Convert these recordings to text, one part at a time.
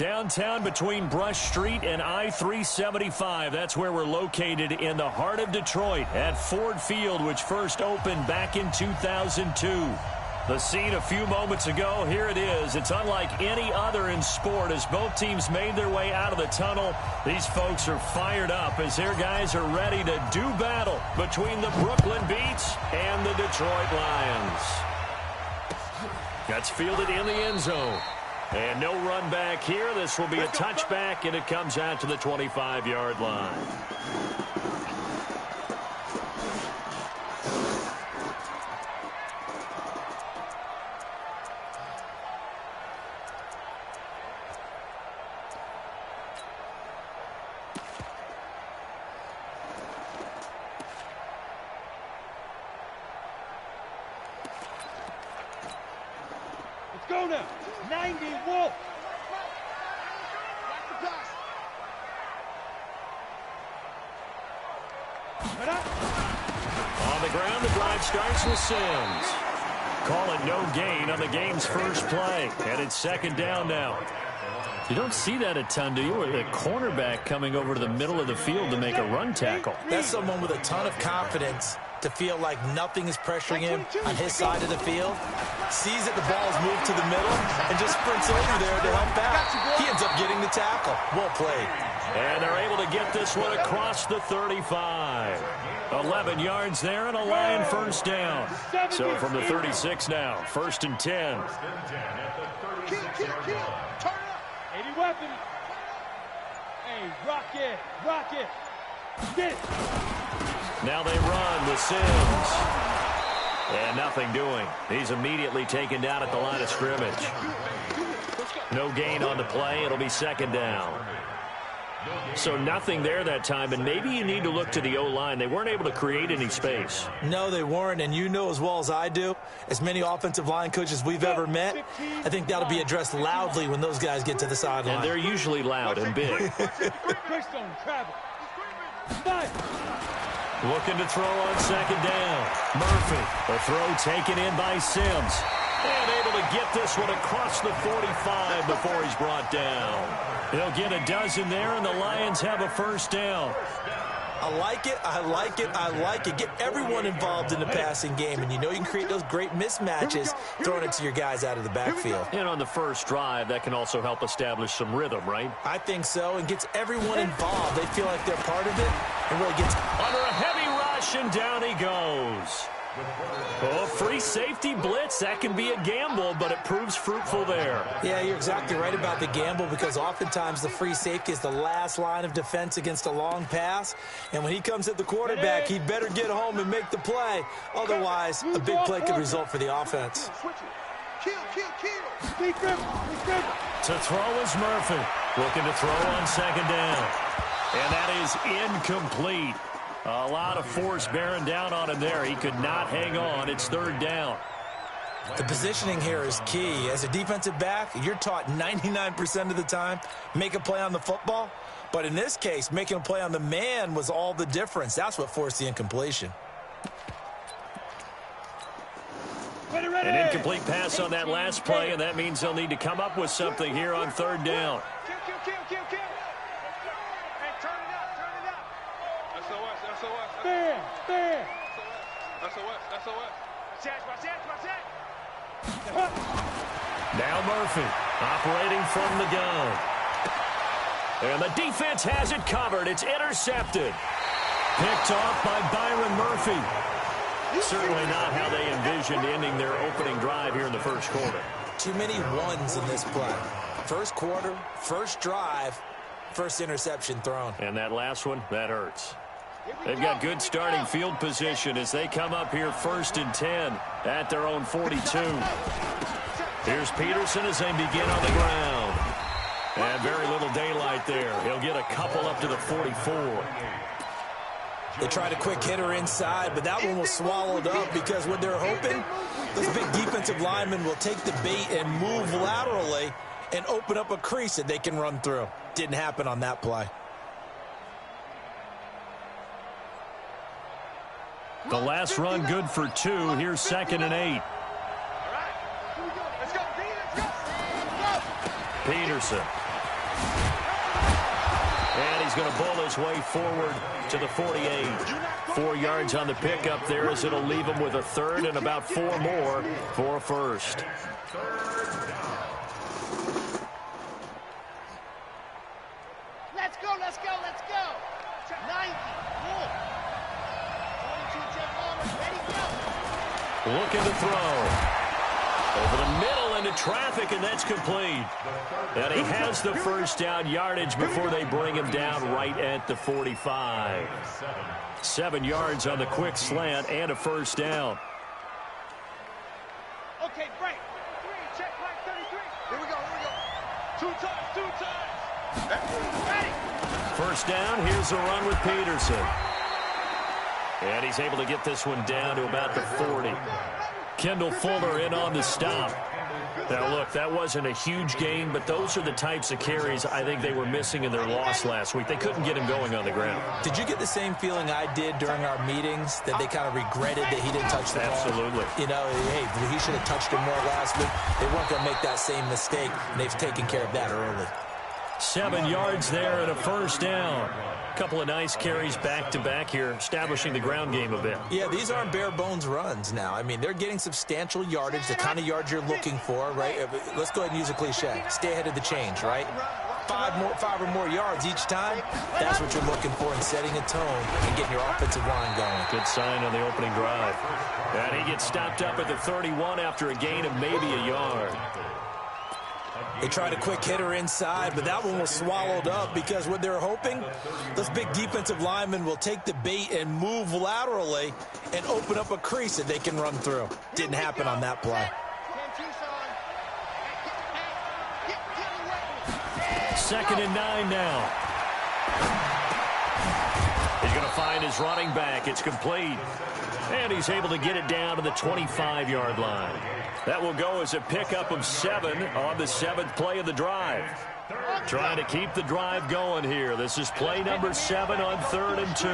Downtown between Brush Street and I-375. That's where we're located in the heart of Detroit at Ford Field, which first opened back in 2002. The scene a few moments ago, here it is. It's unlike any other in sport as both teams made their way out of the tunnel. These folks are fired up as their guys are ready to do battle between the Brooklyn Beats and the Detroit Lions. That's fielded in the end zone. And no run back here. This will be a touchback, and it comes out to the 25-yard line. Let's go now. 90 Wolf. On the ground, the drive starts with Sims. Call it no gain on the game's first play. And it's second down now. You don't see that a ton, do you? With a cornerback coming over to the middle of the field to make a run tackle. That's someone with a ton of confidence to feel like nothing is pressuring him on his side of the field. Sees that the ball is moved to the middle and just sprints over there to help out. He ends up getting the tackle. Well played. And they're able to get this one across the 35. 11 yards there and a Lion first down. So from the 36 now, first and 10. Kill. Turn up. 80 weapon. Hey, rock it. Get. Now they run with Sims. And nothing doing. He's immediately taken down at the line of scrimmage. No gain on the play. It'll be second down. So nothing there that time, and maybe you need to look to the O-line. They weren't able to create any space. No, they weren't, and you know as well as I do, as many offensive line coaches we've ever met, I think that'll be addressed loudly when those guys get to the sideline. And they're usually loud and big. Looking to throw on second down. Murphy. The throw taken in by Sims. And able to get this one across the 45 before he's brought down. He'll get a dozen there, and the Lions have a first down. I like it. Get everyone involved in the passing game, and you know you can create those great mismatches throwing it to your guys out of the backfield. And on the first drive, that can also help establish some rhythm, right? I think so, and gets everyone involved. They feel like they're part of it, and really gets under a heavy rush, and down he goes. Oh, free safety blitz. That can be a gamble, but it proves fruitful there. Yeah, you're exactly right about the gamble because oftentimes the free safety is the last line of defense against a long pass. And when he comes at the quarterback, he'd better get home and make the play. Otherwise, a big play could result for the offense. Kill. To throw is Murphy. Looking to throw on second down. And that is incomplete. A lot of force bearing down on him there. He could not hang on. It's third down. The positioning here is key. As a defensive back, you're taught 99% of the time, make a play on the football. But in this case, making a play on the man was all the difference. That's what forced the incompletion. An incomplete pass on that last play, and that means they'll need to come up with something here on third down. Kill. Hey, turn it up. SOS. Stand. SOS. Now Murphy operating from the gun. And the defense has it covered. It's intercepted. Picked off by Byron Murphy. Certainly not how they envisioned ending their opening drive here in the first quarter. Too many ones in this play. First quarter, first drive, first interception thrown. And that last one, that hurts. They've got good starting field position as they come up here first and 10 at their own 42. Here's Peterson as they begin on the ground. And very little daylight there. He'll get a couple up to the 44. They tried a quick hitter inside, but that one was swallowed up because what they're hoping, those big defensive linemen will take the bait and move laterally and open up a crease that they can run through. Didn't happen on that play. The last run good for 2. Here's second and 8. Peterson And he's going to bowl his way forward to the 48. 4 yards on the pickup there as it'll leave him with a third and about 4 more for a first. Let's go, let's go, let's go. 90, move. 22, Jeff Palmer, ready, go. Looking to throw. Over the middle into traffic, and that's complete. And he has the first down yardage before they bring him down right at the 45. 7 yards on the quick slant and a first down. Okay, break. Check right 33. Here we go, here we go. 2 times. Ready. First down, here's a run with Peterson. And he's able to get this one down to about the 40. Kendall Fuller in on the stop. Now, look, that wasn't a huge gain, but those are the types of carries I think they were missing in their loss last week. They couldn't get him going on the ground. Did you get the same feeling I did during our meetings, that they kind of regretted that he didn't touch the ball? Absolutely. You know, hey, he should have touched him more last week. They weren't going to make that same mistake, and they've taken care of that early. 7 yards there and a first down. A couple of nice carries back-to-back here, establishing the ground game a bit. Yeah, these aren't bare-bones runs now. I mean, they're getting substantial yardage, the kind of yards you're looking for, right? Let's go ahead and use a cliche. Stay ahead of the change, right? 5 or more yards each time, that's what you're looking for in setting a tone and getting your offensive line going. Good sign on the opening drive. And he gets stopped up at the 31 after a gain of maybe a yard. They tried a quick hitter inside, but that one was swallowed up because what they're hoping, those big defensive linemen will take the bait and move laterally and open up a crease that they can run through. Didn't happen on that play. 2nd and 9 now. He's going to find his running back. It's complete. And he's able to get it down to the 25-yard line. That will go as a pickup of 7 on the 7th play of the drive. Trying to keep the drive going here. This is play number 7 on 3rd and 2.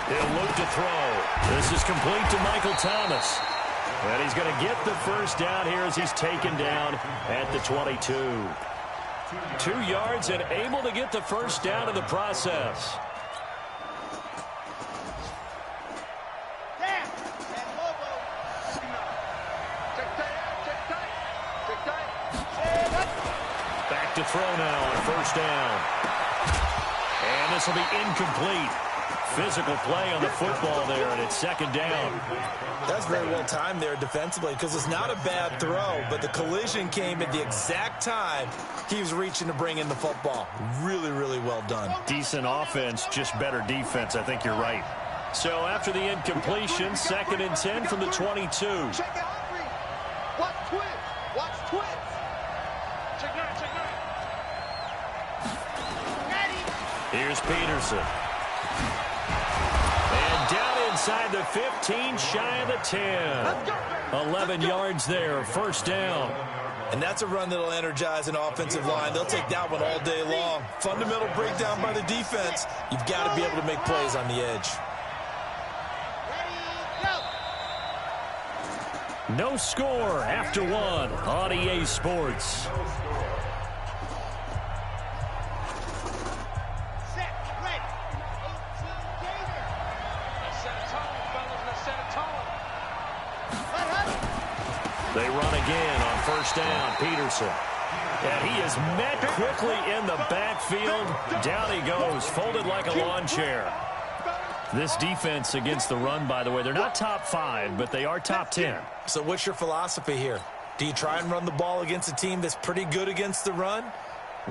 He'll look to throw. This is complete to Michael Thomas. And he's going to get the first down here as he's taken down at the 22. 2 yards and able to get the first down in the process. Back to throw now on first down. And this will be incomplete. Physical play on the football there, and it's 2nd down. That's very well timed there defensively because it's not a bad throw, but the collision came at the exact time he was reaching to bring in the football. Really, really well done. Decent offense, just better defense. I think you're right. So after the incompletion, 2nd and 10 from the 22. Check out three. Watch twins. Watch twins. Check 9, check 9. Ready. Here's Peterson. And down inside the 15, shy of the 10. 11 yards there, first down. And that's a run that'll energize an offensive line. They'll take that one all day long. Fundamental breakdown by the defense. You've got to be able to make plays on the edge. No score after 1 on EA Sports. Set, ready. 18 Gator. Let's set a tone, fellas. Let's set a tone. They run again on first down. Peterson. And he is met quickly in the backfield. Down he goes, folded like a lawn chair. This defense against the run, by the way, they're not top 5, but they are top 10. So what's your philosophy here? Do you try and run the ball against a team that's pretty good against the run?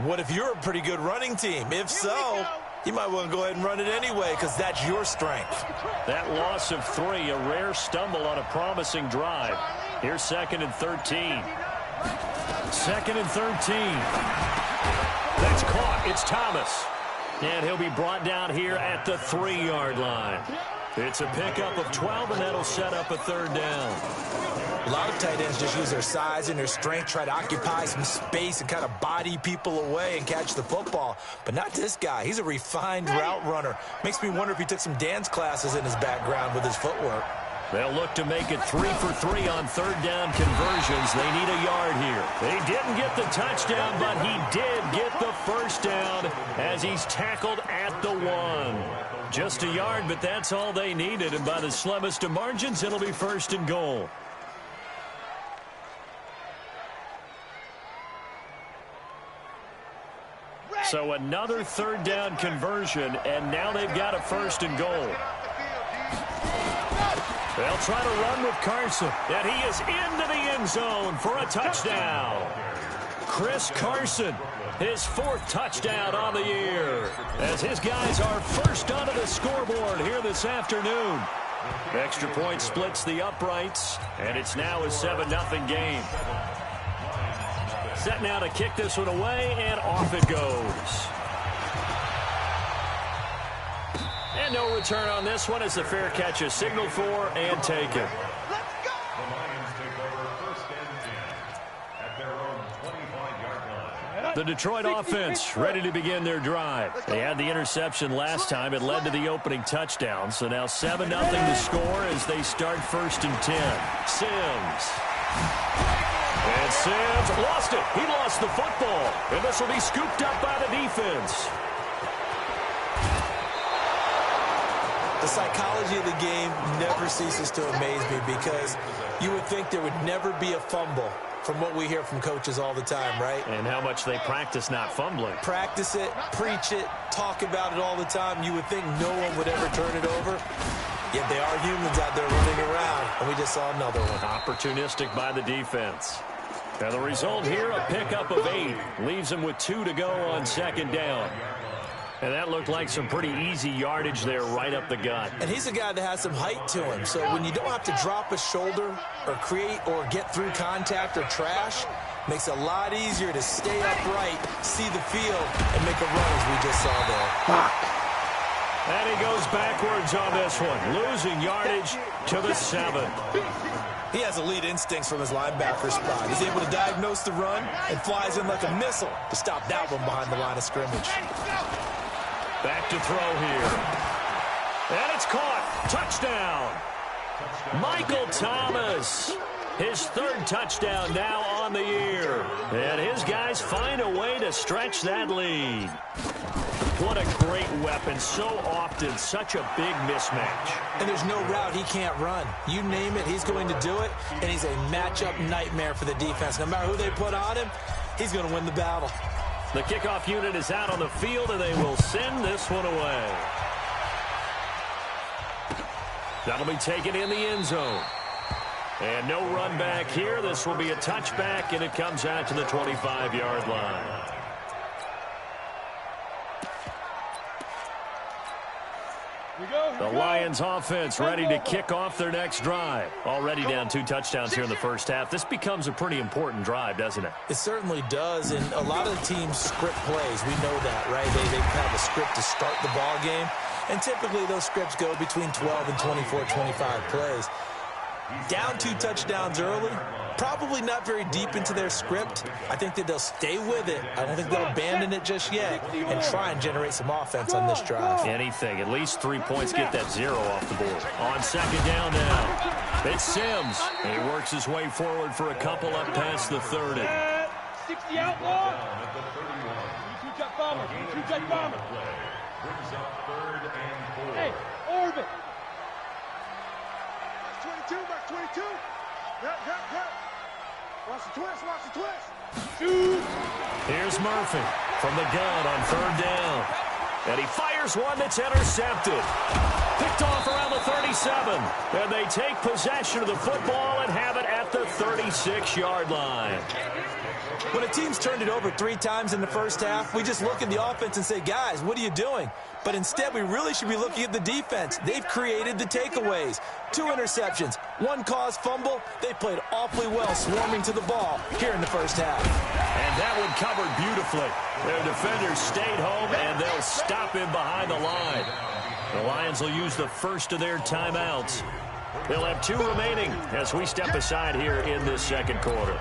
What if you're a pretty good running team? If so, you might want to go ahead and run it anyway because that's your strength. That loss of 3, a rare stumble on a promising drive. Here's 2nd and 13. 2nd and 13. That's caught. It's Thomas. And he'll be brought down here at the 3-yard line. It's a pickup of 12, and that'll set up a 3rd down. A lot of tight ends just use their size and their strength, try to occupy some space and kind of body people away and catch the football. But not this guy. He's a refined route runner. Makes me wonder if he took some dance classes in his background with his footwork. They'll look to make it 3 for 3 on third down conversions. They need a yard here. They didn't get the touchdown, but he did get the first down as he's tackled at the 1. Just a yard, but that's all they needed. And by the slimmest of margins, it'll be first and goal. So another third down conversion, and now they've got a first and goal. They'll try to run with Carson, and he is into the end zone for a touchdown. Chris Carson, his 4th touchdown on the year, as his guys are first onto the scoreboard here this afternoon. Extra point splits the uprights, and it's now a 7-0 game. Set now to kick this one away, and off it goes. And no return on this one as the fair catch is signaled for and taken. The Detroit offense ready to begin their drive. They had the interception last time. It led to the opening touchdown. So now 7-0 to score as they start 1st and 10. Sims. And Sims lost it. He lost the football. And this will be scooped up by the defense. The psychology of the game never ceases to amaze me because you would think there would never be a fumble from what we hear from coaches all the time, right? And how much they practice not fumbling. Practice it, preach it, talk about it all the time. You would think no one would ever turn it over. Yet they are humans out there running around, and we just saw another one. Opportunistic by the defense. And the result here, a pickup of 8. Leaves them with 2 to go on 2nd down. And that looked like some pretty easy yardage there right up the gut. And he's a guy that has some height to him. So when you don't have to drop a shoulder or create or get through contact or trash, makes it a lot easier to stay upright, see the field, and make a run as we just saw there. And he goes backwards on this one, losing yardage to the 7. He has elite instincts from his linebacker spot. He's able to diagnose the run and flies in like a missile to stop that one behind the line of scrimmage. Back to throw here. And it's caught. Touchdown. Michael Thomas. His 3rd touchdown now on the year. And his guys find a way to stretch that lead. What a great weapon. So often, such a big mismatch. And there's no route he can't run. You name it, he's going to do it. And he's a matchup nightmare for the defense. No matter who they put on him, he's going to win the battle. The kickoff unit is out on the field, and they will send this one away. That'll be taken in the end zone. And no run back here. This will be a touchback, and it comes out to the 25-yard line. The Lions offense ready to kick off their next drive. Already down 2 touchdowns here in the first half. This becomes a pretty important drive, doesn't it? It certainly does, and a lot of the teams script plays. We know that, right? They have a script to start the ball game, and typically those scripts go between 12 and 24, 25 plays. Down 2 touchdowns early, probably not very deep into their script. I think that they'll stay with it. I don't think they'll abandon it just yet and try and generate some offense on this drive. Anything. At least 3 points, get that 0 off the board. On 2nd down now, it's Sims. He works his way forward for a couple up past the 30. 60 outlaw. 2-check bomber. 2-check bomber. Hey, orbit. 22, back 22. Yep. Watch the twist, watch the twist. Shoot. Here's Murphy from the gun on 3rd down. And he fires one that's intercepted. Picked off around the 37. And they take possession of the football and have it at the 36-yard line. When a team's turned it over 3 times in the first half, we just look at the offense and say, guys, what are you doing? But instead, we really should be looking at the defense. They've created the takeaways. 2 interceptions, 1 caused fumble. They played awfully well swarming to the ball here in the first half. And that one covered beautifully. Their defenders stayed home, and they'll stop him behind the line. The Lions will use the first of their timeouts. They'll have 2 remaining as we step aside here in this 2nd quarter.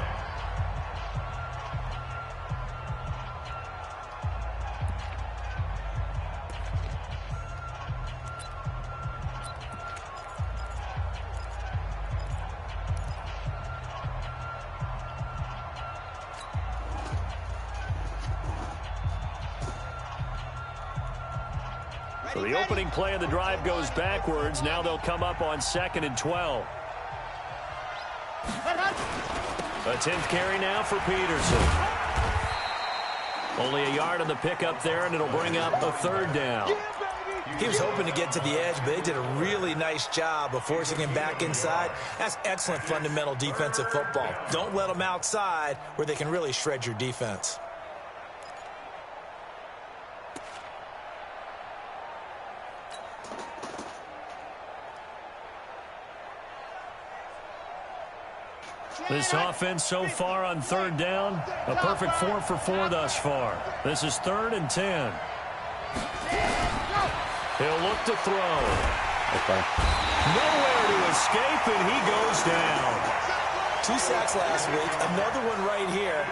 So the opening play of the drive goes backwards. Now they'll come up on 2nd and 12. A 10th carry now for Peterson. Only a yard on the pickup there, and it'll bring up a 3rd down. He was hoping to get to the edge, but they did a really nice job of forcing him back inside. That's excellent fundamental defensive football. Don't let them outside where they can really shred your defense. This offense so far on 3rd down, a perfect 4 for 4 thus far. This is 3rd and 10. He'll look to throw. Okay. Nowhere to escape, and he goes down. 2 sacks last week, another one right here.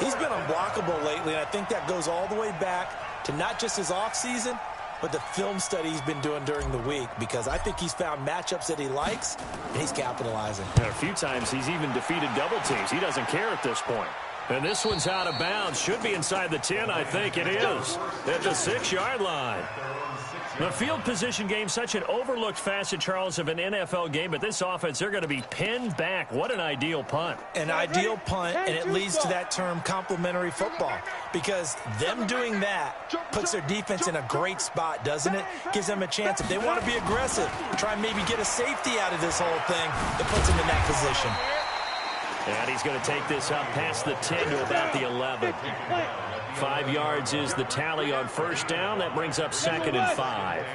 He's been unblockable lately, and I think that goes all the way back to not just his offseason, but the film study he's been doing during the week, because I think he's found matchups that he likes, and he's capitalizing. And a few times he's even defeated double teams. He doesn't care at this point. And this one's out of bounds. Should be inside the 10, I think it is. At the 6-yard line. The field position game, such an overlooked facet, Charles, of an NFL game, but this offense, they're going to be pinned back. What an ideal punt. An ideal punt, and it leads to that term complementary football, because them doing that puts their defense in a great spot, doesn't it? Gives them a chance. If they want to be aggressive, try and maybe get a safety out of this whole thing, it puts them in that position. And he's going to take this up past the 10 to about the 11. 5 yards is the tally on 1st down. That brings up 2nd and 5.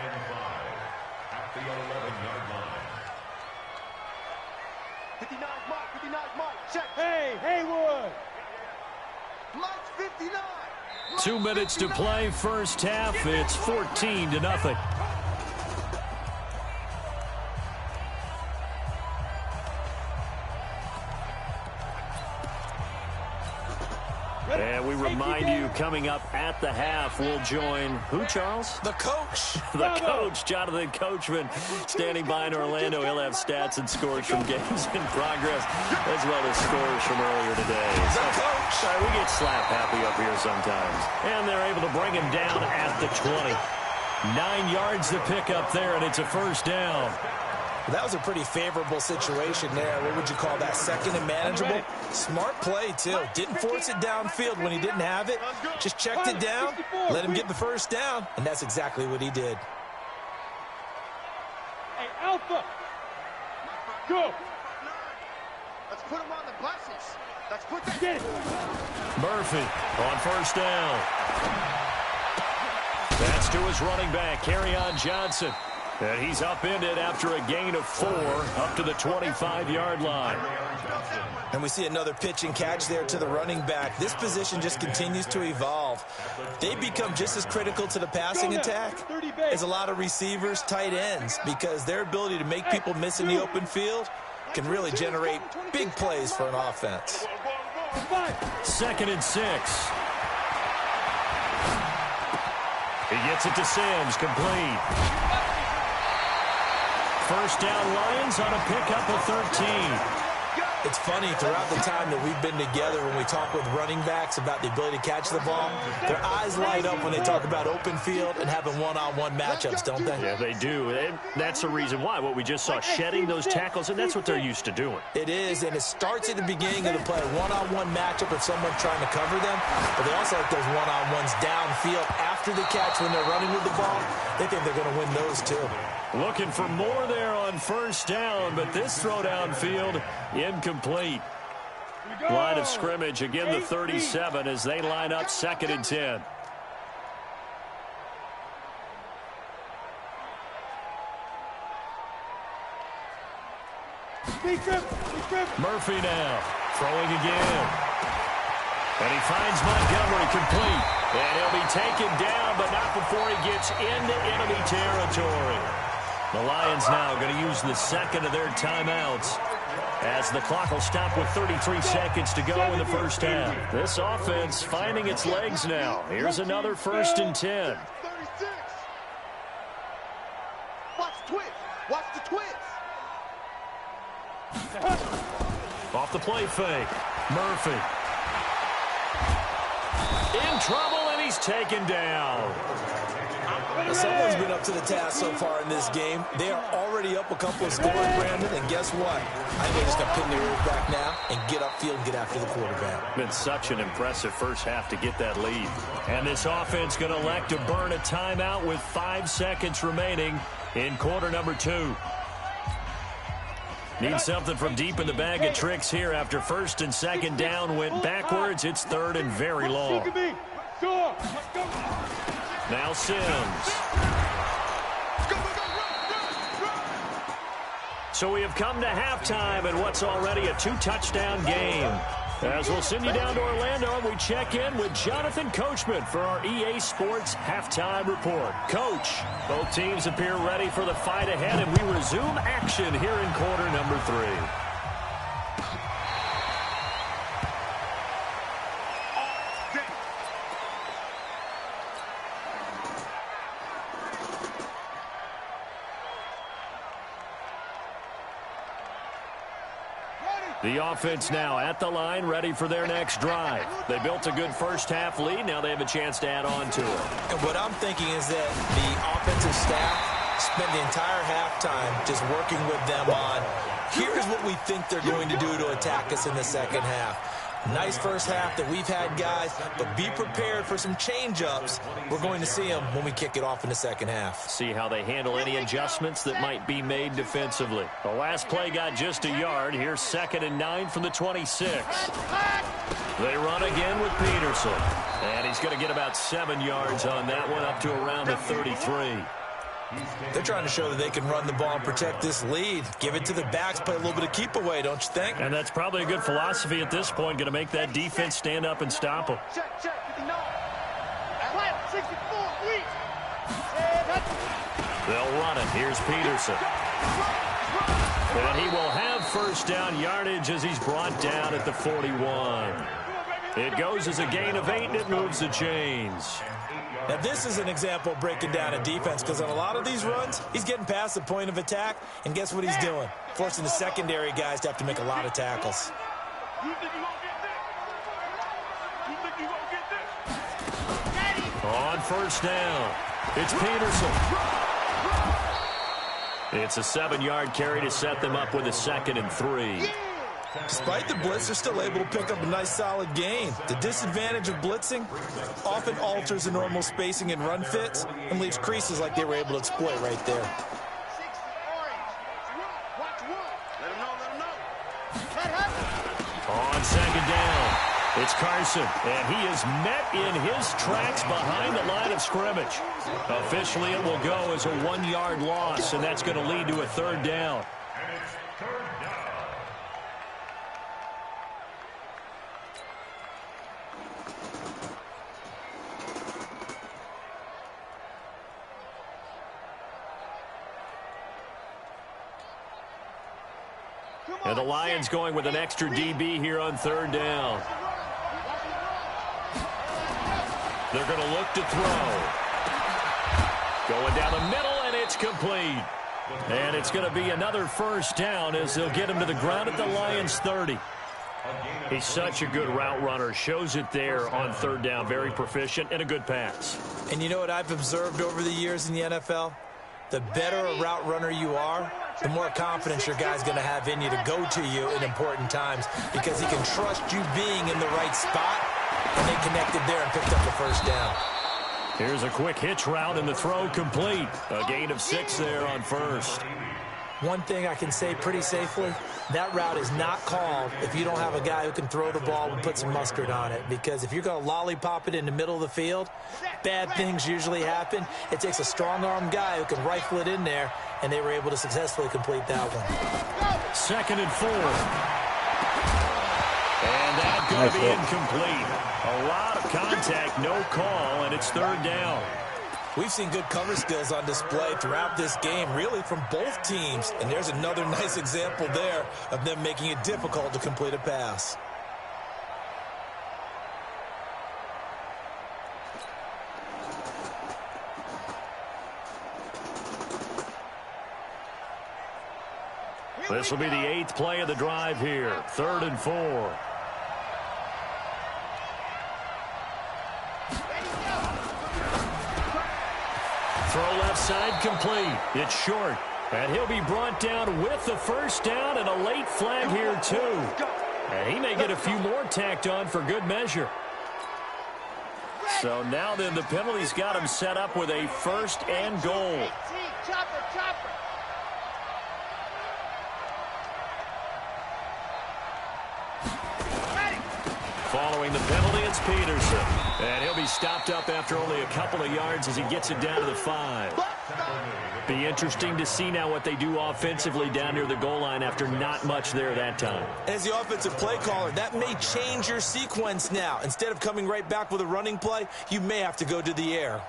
Hey, Haywood. 59. 2 minutes to play, 1st half. It's 14-0. And we remind you, coming up at the half, we'll join who, Charles? The coach. The coach, Jonathan Coachman, standing by in Orlando. He'll have stats and scores from games in progress, as well as scores from earlier today. The coach. Sorry, we get slap happy up here sometimes. And they're able to bring him down at the 20. 9 yards to pick up there, and it's a 1st down. That was a pretty favorable situation there. What would you call that? 2nd and manageable? Smart play, too. Didn't force it downfield when he didn't have it. Just checked it down, let him get the 1st down, and that's exactly what he did. Hey, Alpha. Go. Let's put him on the buses. Let's put that. Get it. Murphy on 1st down. That's to his running back, Kerryon Johnson. And he's upended after a gain of 4 up to the 25-yard line. And we see another pitch and catch there to the running back. This position just continues to evolve. They become just as critical to the passing attack as a lot of receivers, tight ends, because their ability to make people miss in the open field can really generate big plays for an offense. 2nd and 6. He gets it to Sims, complete. 1st down, Lions on a pickup of 13. It's funny, throughout the time that we've been together, when we talk with running backs about the ability to catch the ball, their eyes light up when they talk about open field and having one-on-one matchups, don't they? Yeah, they do. And that's the reason why. What we just saw, shedding those tackles, and that's what they're used to doing. It is, and it starts at the beginning of the play. One-on-one matchup if someone's trying to cover them, but they also like those one-on-ones downfield after the catch when they're running with the ball. They think they're going to win those, too. Looking for more there on 1st down, but this throw downfield incomplete. Line of scrimmage, again the 37 as they line up 2nd and 10. Murphy now, throwing again. And he finds Montgomery complete. And he'll be taken down, but not before he gets into enemy territory. The Lions now going to use the 2nd of their timeouts, as the clock will stop with 33 seconds to go in the 1st half. This offense finding its legs now. Here's another 1st and 10. 36. Watch the twist. Watch the twist. Off the play fake. Murphy. In trouble, and he's taken down. Someone's been up to the task so far in this game. They are already up a couple of scores, Brandon, and guess what? I think they're just going to pin their ears back now and get upfield and get after the quarterback. Been such an impressive first half to get that lead. And this offense going to elect to burn a timeout with 5 seconds remaining in quarter number 2. Need something from deep in the bag of tricks here after first and second down went backwards. It's third and very long. Now Sims. So we have come to halftime in what's already a 2-touchdown game. As we'll send you down to Orlando, and we check in with Jonathan Coachman for our EA Sports Halftime Report. Coach, both teams appear ready for the fight ahead, and we resume action here in quarter number 3. The offense now at the line, ready for their next drive. They built a good first-half lead. Now they have a chance to add on to it. And what I'm thinking is that the offensive staff spent the entire halftime just working with them on, here's what we think they're going to do to attack us in the second half. Nice first half that we've had, guys, but be prepared for some change-ups. We're going to see them when we kick it off in the second half. See how they handle any adjustments that might be made defensively. The last play got just a yard. Here's 2nd and 9 from the 26. They run again with Peterson. And he's going to get about 7 yards on that one, up to around the 33. They're trying to show that they can run the ball and protect this lead. Give it to the backs, play a little bit of keep away, don't you think? And that's probably a good philosophy at this point, going to make that defense stand up and stop them. Check, 59. 64, wait. They'll run it. Here's Peterson. And he will have first down yardage as he's brought down at the 41. It goes as a gain of 8, and it moves the chains. Now, this is an example of breaking down a defense, because on a lot of these runs, he's getting past the point of attack, and guess what he's doing? Forcing the secondary guys to have to make a lot of tackles. On first down, it's Peterson. It's a 7-yard carry to set them up with a 2nd and 3. Despite the blitz, they're still able to pick up a nice, solid gain. The disadvantage of blitzing often alters the normal spacing and run fits and leaves creases like they were able to exploit right there. On second down, it's Carson, and he is met in his tracks behind the line of scrimmage. Officially, it will go as a 1-yard loss, and that's going to lead to a 3rd down. And the Lions going with an extra DB here on 3rd down. They're going to look to throw. Going down the middle, and it's complete. And it's going to be another first down as they'll get him to the ground at the Lions' 30. He's such a good route runner. Shows it there on 3rd down. Very proficient and a good pass. And you know what I've observed over the years in the NFL? The better a route runner you are, the more confidence your guy's going to have in you to go to you in important times, because he can trust you being in the right spot, and they connected there and picked up the first down. Here's a quick hitch route, and the throw complete. A gain of 6 there on first. One thing I can say pretty safely, that route is not called if you don't have a guy who can throw the ball and put some mustard on it. Because if you're going to lollipop it in the middle of the field, bad things usually happen. It takes a strong-armed guy who can rifle it in there, and they were able to successfully complete that one. 2nd and 4. And that's going to be incomplete. A lot of contact, no call, and it's 3rd down. We've seen good cover skills on display throughout this game, really from both teams. And there's another nice example there of them making it difficult to complete a pass. This will be the 8th play of the drive here. 3rd and 4. Throw left side complete. It's short. And he'll be brought down with the first down and a late flag here, too. And he may get a few more tacked on for good measure. So now then the penalty's got him set up with a first and goal. Following the penalty, it's Peterson. And he'll be stopped up after only a couple of yards as he gets it down to the 5. Be interesting to see now what they do offensively down near the goal line after not much there that time. As the offensive play caller, that may change your sequence now. Instead of coming right back with a running play, you may have to go to the air.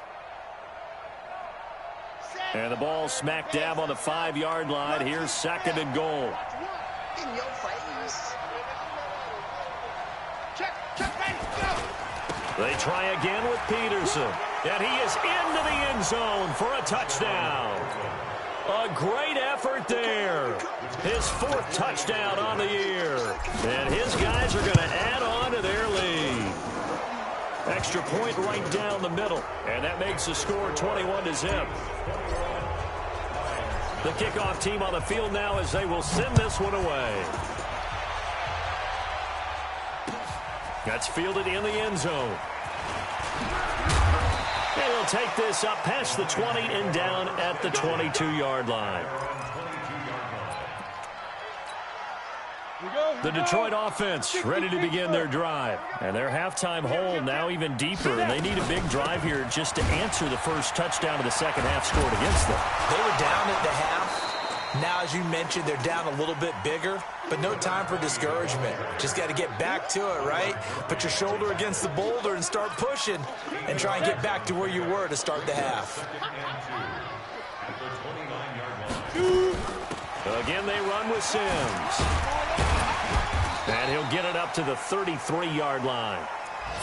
And the ball smack dab on the 5-yard line. Here's second and goal. In your face. Check, ready, go. They try again with Peterson. And he is into the end zone for a touchdown. A great effort there. His 4th touchdown on the year. And his guys are going to add on to their lead. Extra point right down the middle. And that makes the score 21-0. The kickoff team on the field now as they will send this one away. That's fielded in the end zone. And he'll take this up past the 20 and down at the 22-yard line. The Detroit offense ready to begin their drive. And their halftime hole now even deeper. And they need a big drive here just to answer the first touchdown of the second half scored against them. They were down at the half. Now, as you mentioned, they're down a little bit bigger, but no time for discouragement. Just got to get back to it, right? Put your shoulder against the boulder and start pushing and try and get back to where you were to start the half. Again, they run with Sims. And he'll get it up to the 33-yard line.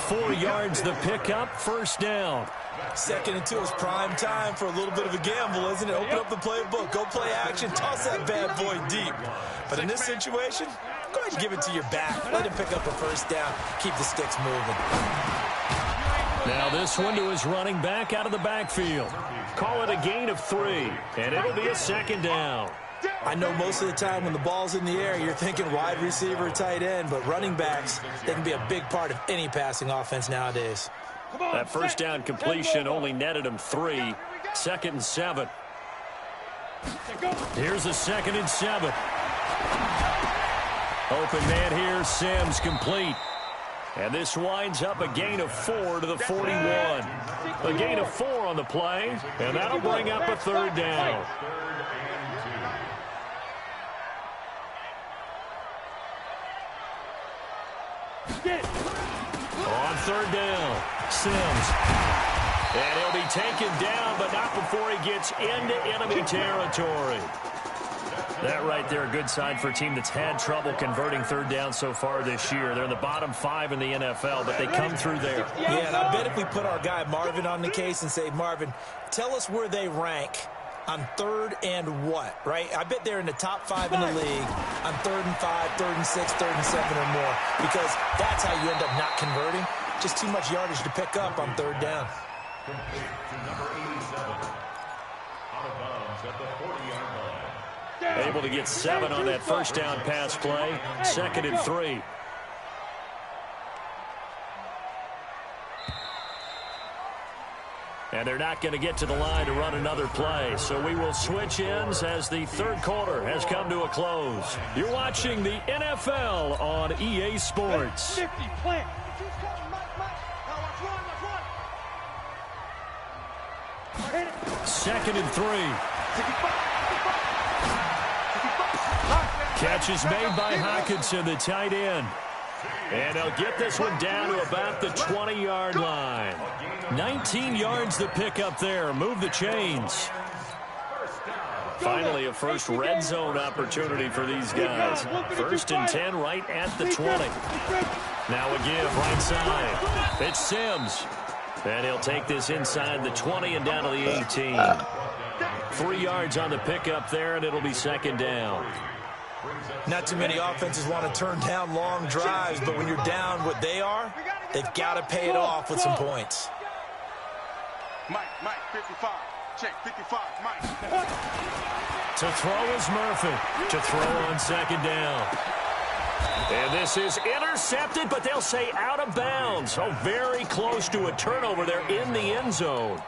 4 yards the pickup, first down. 2nd and 2 is prime time for a little bit of a gamble, isn't it? Open up the playbook, go play action, toss that bad boy deep. But in this situation, go ahead and give it to your back. Let him pick up a first down, keep the sticks moving. Now this one to his running back out of the backfield. Call it a gain of 3, and it'll be a second down. I know most of the time when the ball's in the air, you're thinking wide receiver, tight end, but running backs, they can be a big part of any passing offense nowadays. That first down completion only netted him 3. 2nd and 7. Here's a 2nd and 7. Open man here, Sims complete. And this winds up a gain of 4 to the 41. A gain of 4 on the play, and that'll bring up a 3rd down. On 3rd down, Sims. And he'll be taken down, but not before he gets into enemy territory. That right there, a good sign for a team that's had trouble converting 3rd down so far this year. They're in the bottom 5 in the NFL, but they come through there. Yeah, and I bet if we put our guy Marvin on the case and say, Marvin, tell us where they rank on 3rd and what, right? I bet they're in the top 5 in the league on 3rd and 5, 3rd and 6, 3rd and 7 or more, because that's how you end up not converting. Just too much yardage to pick up on 3rd down. Able to get 7 on that first down pass play. 2nd and 3. And they're not going to get to the line to run another play. So we will switch ends as the 3rd quarter has come to a close. You're watching the NFL on EA Sports. 50, plant. 2nd and 3. Catch is made by Hockenson, the tight end. And they'll get this one down to about the 20-yard line. 19 yards the pickup there. Move the chains. Finally, a first red zone opportunity for these guys. 1st and 10 right at the 20. Now a give right side. It's Sims. And he'll take this inside the 20 and down to the 18. 3 yards on the pickup there, and it'll be 2nd down. Not too many offenses want to turn down long drives, but when you're down what they are, they've got to pay it off with some points. Mike, 55. Check 55, Mike. To throw is Murphy. To throw on second down. And this is intercepted, but they'll say out of bounds. Oh, very close to a turnover there in the end zone.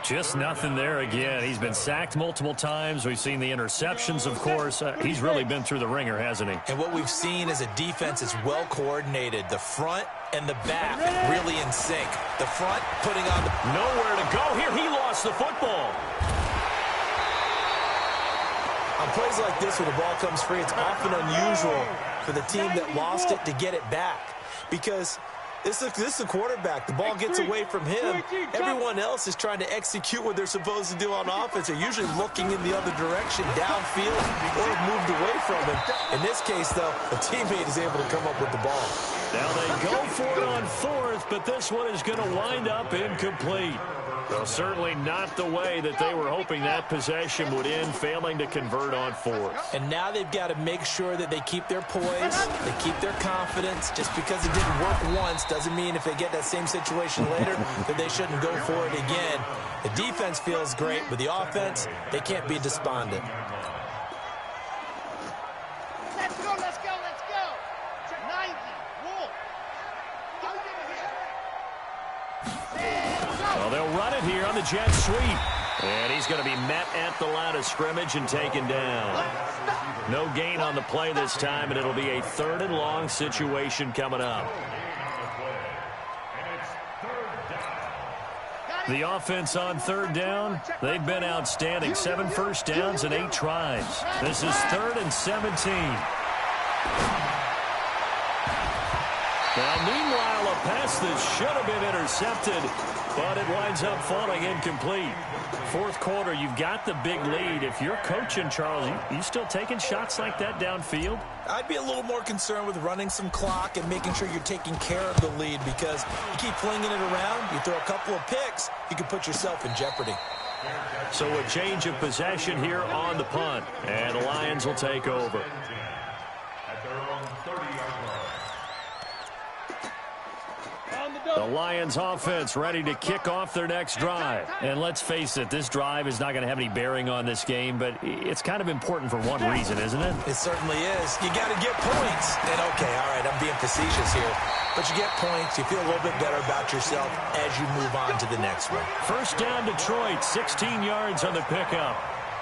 Just nothing there again. He's been sacked multiple times. We've seen the interceptions, of course. He's really been through the ringer, hasn't he? And what we've seen is a defense that's well coordinated. The front and the back really in sync. The front putting on the... Nowhere to go here. He lost the football. On plays like this where the ball comes free, it's often unusual for the team that lost it to get it back. Because this is the quarterback. The ball gets away from him. Everyone else is trying to execute what they're supposed to do on offense. They're usually looking in the other direction, downfield, or moved away from him. In this case, though, a teammate is able to come up with the ball. Now they go for it on fourth, but this one is going to wind up incomplete. Well, certainly not the way that they were hoping that possession would end, failing to convert on fourth. And now they've got to make sure that they keep their poise, they keep their confidence. Just because it didn't work once doesn't mean if they get that same situation later that they shouldn't go for it again. The defense feels great, but the offense, they can't be despondent. Let's go, let's go, let's go. 90, Wolf. Well, they'll run it here on the jet sweep. And he's going to be met at the line of scrimmage and taken down. No gain on the play this time, and it'll be a 3rd and long situation coming up. The offense on 3rd down, they've been outstanding. 7 first downs and 8 tries. This is 3rd and 17. Now, meanwhile, a pass that should have been intercepted, but it winds up falling incomplete. 4th quarter, you've got the big lead. If you're coaching, Charles, you still taking shots like that downfield? I'd be a little more concerned with running some clock and making sure you're taking care of the lead, because you keep flinging it around, you throw a couple of picks, you can put yourself in jeopardy. So a change of possession here on the punt, and the Lions will take over. The Lions offense ready to kick off their next drive. And let's face it, this drive is not going to have any bearing on this game, but it's kind of important for one reason, isn't it? It certainly is. You got to get points. And okay, all right, I'm being facetious here. But you get points, you feel a little bit better about yourself as you move on to the next one. First down, Detroit, 16 yards on the pickup.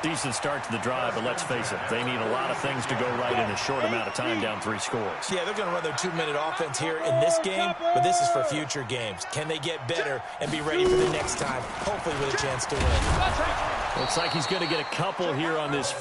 Decent start to the drive, but let's face it, they need a lot of things to go right in a short amount of time, down 3 scores. Yeah, they're going to run their 2-minute offense here in this game, but this is for future games. Can they get better and be ready for the next time, hopefully with a chance to win? Looks like he's going to get a couple here on this.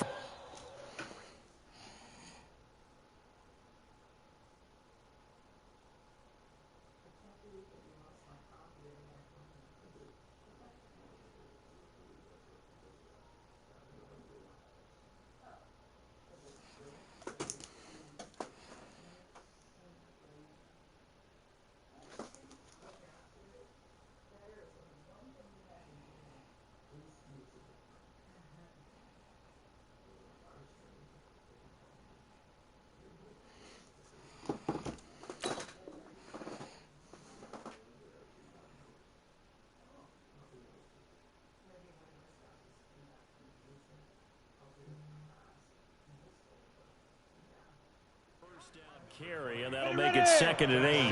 Carry, and that'll make it 2nd and 8.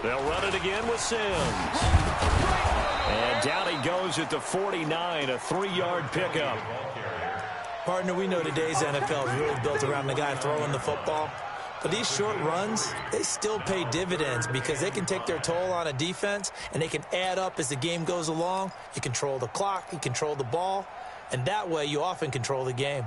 They'll run it again with Sims. And down he goes at the 49, a 3-yard pickup. Partner, we know today's NFL is really built around the guy throwing the football. But these short runs, they still pay dividends because they can take their toll on a defense, and they can add up as the game goes along. You control the clock, you control the ball, and that way you often control the game.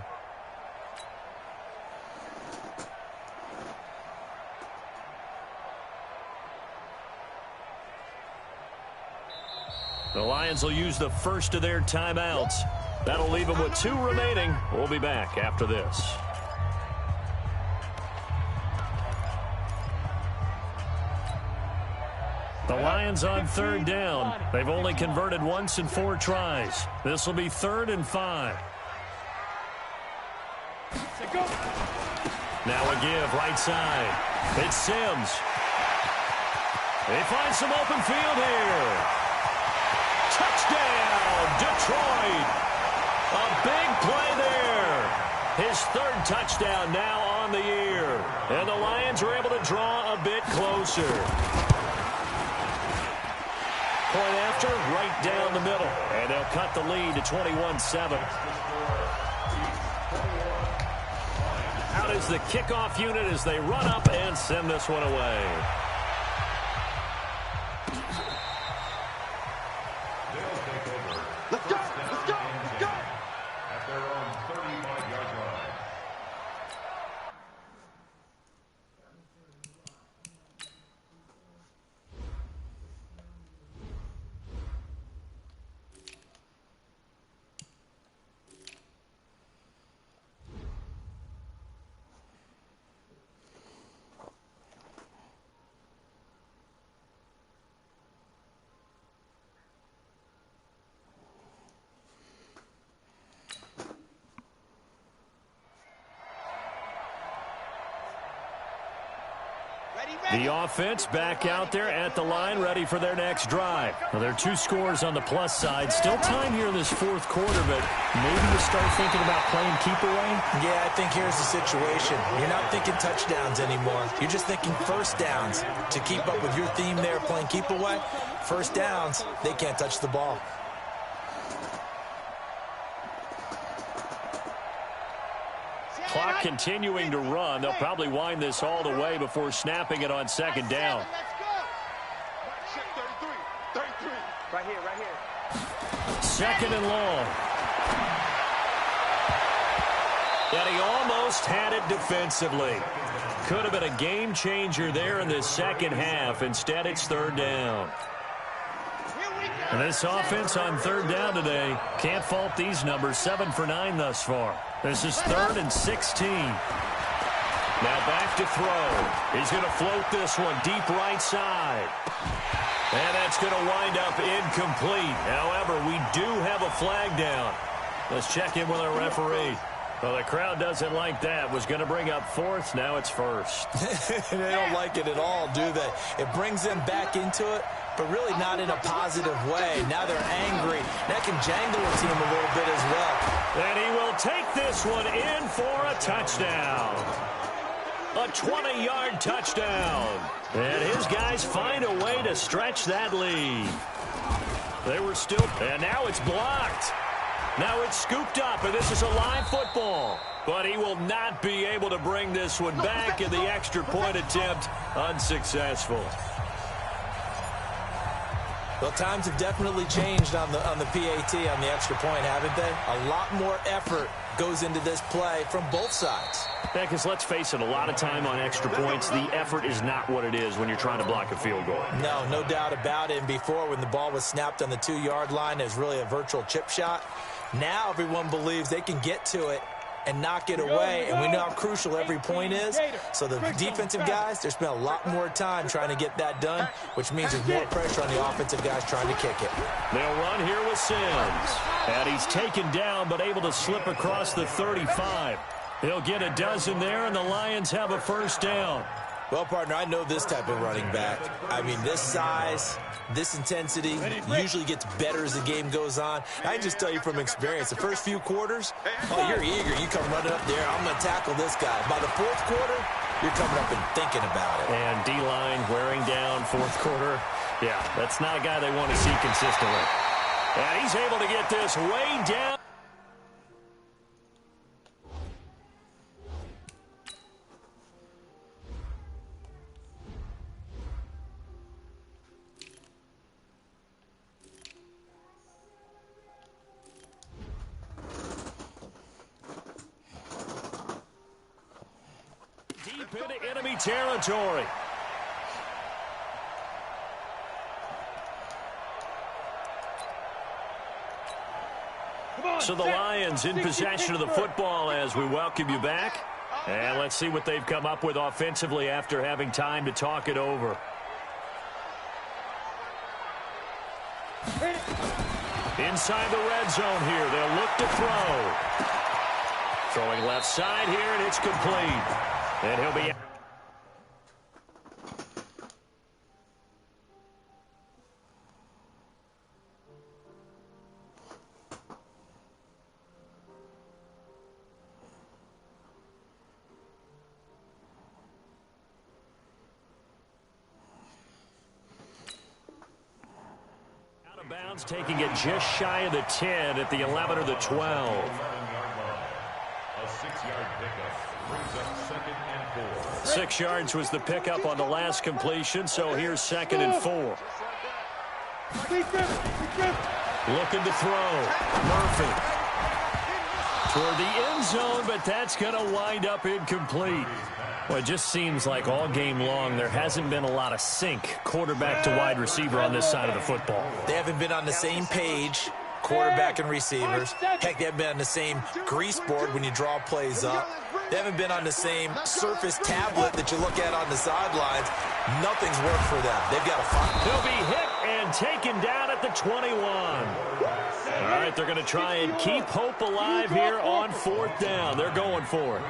The Lions will use the first of their timeouts. That'll leave them with 2 remaining. We'll be back after this. The Lions on 3rd down. They've only converted once in 4 tries. This will be 3rd and 5. Now a give right side. It's Sims. They find some open field here. Touchdown, Detroit. A big play there. His third touchdown now on the year. And the Lions are able to draw a bit closer. Point after, right down the middle. And they'll cut the lead to 21-7. Out is the kickoff unit as they run up and send this one away. Let's go, let's go, let's go. At their own 35-yard line. The offense back out there at the line, ready for their next drive. Well, there are 2 scores on the plus side. Still time here in this fourth quarter, but maybe you start thinking about playing keep away? Yeah, I think here's the situation. You're not thinking touchdowns anymore. You're just thinking first downs. To keep up with your theme there, playing keep away, first downs, they can't touch the ball. Clock continuing to run. They'll probably wind this all the way before snapping it on second down. Check 33, 33. Right here. Second and long. And he almost had it defensively. Could have been a game changer there in the second half. Instead, it's third down. And this offense on third down today, can't fault these numbers. 7 for 9 thus far. This is 3rd and 16. Now back to throw. He's going to float this one deep right side. And that's going to wind up incomplete. However, we do have a flag down. Let's check in with our referee. Well, the crowd doesn't like that. Was going to bring up 4th. Now it's 1st. They don't like it at all, do they? It brings them back into it, but really not in a positive way. Now they're angry. That can jangle a team a little bit as well. And he will take this one in for a touchdown. A 20-yard touchdown. And his guys find a way to stretch that lead. They were still, and now it's blocked. Now it's scooped up, and this is a live football. But he will not be able to bring this one back, and the extra point attempt unsuccessful. Well, times have definitely changed on the PAT, on the extra point, haven't they? A lot more effort goes into this play from both sides. Yeah, because let's face it, a lot of time on extra points, the effort is not what it is when you're trying to block a field goal. No doubt about it. And before, when the ball was snapped on the 2-yard line, it was really a virtual chip shot. Now everyone believes they can get to it and knock it away, and we know how crucial every point is. So the defensive guys, they spend a lot more time trying to get that done, which means there's more pressure on the offensive guys trying to kick it. They'll run here with Sims. And he's taken down but able to slip across the 35. He'll get a dozen there, and the Lions have a first down. Well, partner, I know this type of running back. I mean, this size, this intensity usually gets better as the game goes on. I can just tell you from experience, the first few quarters, oh, you're eager. You come running up there, I'm going to tackle this guy. By the fourth quarter, you're coming up and thinking about it. And D-line wearing down fourth quarter. Yeah, that's not a guy they want to see consistently. And he's able to get this way down. Deep into enemy territory. So the Lions in possession of the football as we welcome you back. And let's see what they've come up with offensively after having time to talk it over. Inside the red zone here. They'll look to throw. Throwing left side here, and it's complete. And he'll be out of bounds, taking it just shy of the 10 at the 11 or the 12. A 6-yard pickup brings up 2nd and 4. 6 yards was the pickup on the last completion, so here's 2nd and 4. Looking to throw. Murphy toward the end zone, but that's going to wind up incomplete. Well, it just seems like all game long there hasn't been a lot of sync quarterback to wide receiver on this side of the football. They haven't been on the same page, quarterback and receivers. Heck, they haven't been on the same grease board when you draw plays up. They haven't been on the same Surface tablet that you look at on the sidelines. Nothing's worked for them. They've got to find. He'll be hit and taken down at the 21. All right, they're going to try and keep hope alive here on 4th down. They're going for it.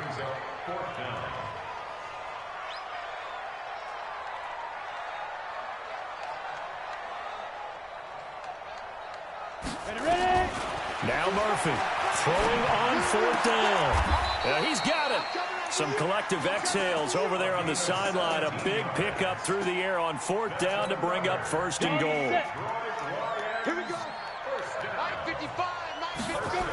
Now Murphy throwing on 4th down. He's got it. Some collective exhales over there on the sideline. A big pickup through the air on 4th down to bring up 1st and goal. Here we go. 9:55, 9:52.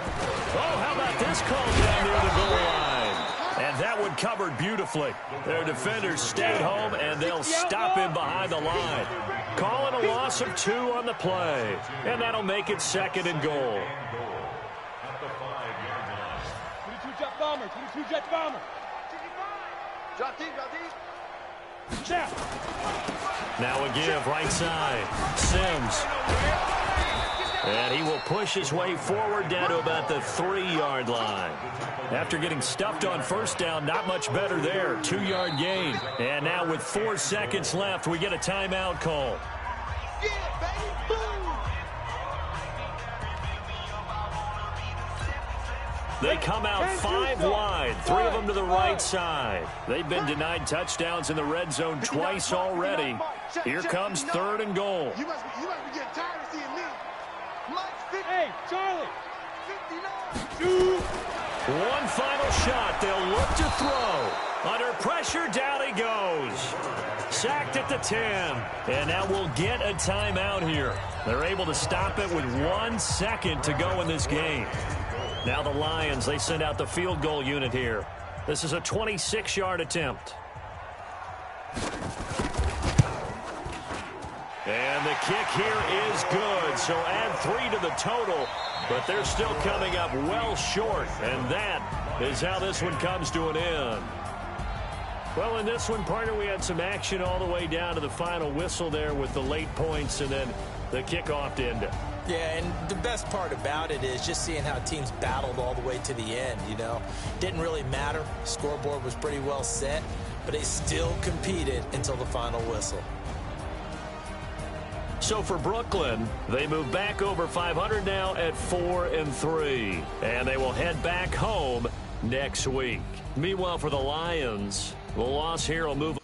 Oh, how about this call down near the goal line? And that one covered beautifully. Their defenders stayed home, and they'll stop him behind the line. Calling a loss of 2 on the play. And that'll make it 2nd and goal. At the 5-yard line. 22 Jet Bomber, 22 Jet Bomber. Drop deep, drop deep. Check. Now a give, right side. Sims. And he will push his way forward down to about the 3-yard line. After getting stuffed on 1st down, not much better there. 2-yard gain. And now with 4 seconds left, we get a timeout call. Get it, baby. Boom. They come out 5 wide, 3 of them to the right side. They've been denied touchdowns in the red zone twice already. Here comes 3rd and goal. You must be getting tired of seeing me. Hey, Charlie. 59. One final shot. They'll look to throw. Under pressure, down he goes. Sacked at the 10. And now we'll get a timeout here. They're able to stop it with 1 second to go in this game. Now the Lions, they send out the field goal unit here. This is a 26-yard attempt. And the kick here is good, so add 3 to the total, but they're still coming up well short, and that is how this one comes to an end. Well, in this one, partner, we had some action all the way down to the final whistle there with the late points and then the kickoff to end it. Yeah, and the best part about it is just seeing how teams battled all the way to the end, you know. Didn't really matter. Scoreboard was pretty well set, but they still competed until the final whistle. So for Brooklyn, they move back over 500 now at 4-3, and they will head back home next week. Meanwhile, for the Lions, the loss here will move